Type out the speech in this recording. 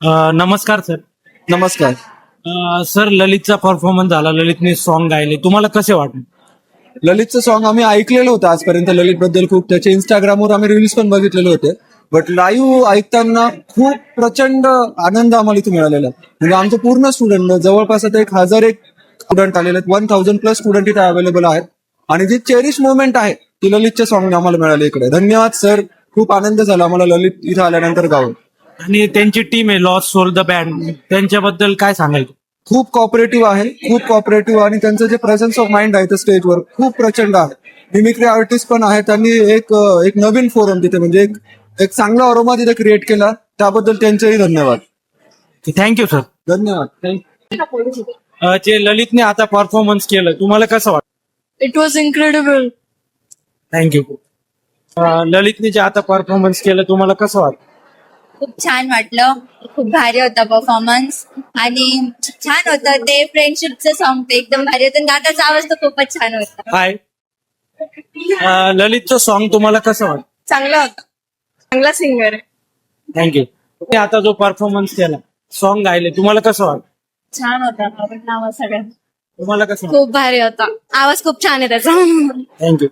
नमस्कार सर. नमस्कार. Sir ललितचा performance झाला, ललितने सॉन्ग गायले, तुम्हाला कसे वाटले? ललितचं सॉन्ग आम्ही ऐकलेलं होतं आजपर्यंत ललित बद्दल खूप. त्याचे इंस्टाग्रामवर आम्ही रील्स पण बघितलेले होते. बट लाईव्ह ऐकताना खूप प्रचंड आनंद आम्हाला इथे मिळालेला आहे. म्हणजे आमचं पूर्ण स्टुडंट जवळपास आता 1,001 स्टुडंट आलेले आहेत. 1,000 प्लस स्टुडंट इथे अवेलेबल आहेत. आणि जी चेरिश मोमेंट आहे ती ललितच्या सॉन्ग आम्हाला मिळाली इकडे. धन्यवाद सर. खूप आनंद झाला आम्हाला ललित इथे आल्यानंतर गाऊन. आणि त्यांची टीम आहे लॉस सोल द बँड, त्यांच्याबद्दल काय सांगाल? खूप कॉपरेटिव्ह आहे, खूप कॉपरेटिव्ह. आणि त्यांचं जे प्रेझन्स ऑफ माइंड आहे स्टेजवर खूप प्रचंड आहे. मिमिक्री आर्टिस्ट पण आहे. त्यांनी एक नवीन फोरम तिथे म्हणजे एक चांगला अरोमा तिथे क्रिएट केला. त्याबद्दल त्यांचेही धन्यवाद. Thank you sir. धन्यवाद. जे ललितने आता परफॉर्मन्स केलं, तुम्हाला कसं वाटतं? It was incredible. थँक्यू. ललितने जे आता परफॉर्मन्स केलं, तुम्हाला कसं वाटतं? खूप छान वाटलं. खूप भारी होता परफॉर्मन्स आणि छान होतं ते फ्रेंडशिपचं सॉन्ग ते एकदम भारी होतं. दादाचा आवाज तर खूपच छान होता. हाय. ललितचं सॉन्ग तुम्हाला कसं वाटतं? चांगला होता. चांगला सिंगर आहे. थँक्यू. आता जो परफॉर्मन्स केला, सॉन्ग गायले, तुम्हाला कसं वाटतं? छान होता. आवडला आवाज सगळ्यांना. तुम्हाला कसं वाटतं? खूप भारी होता. आवाज खूप छान आहे त्याचा. थँक्यू.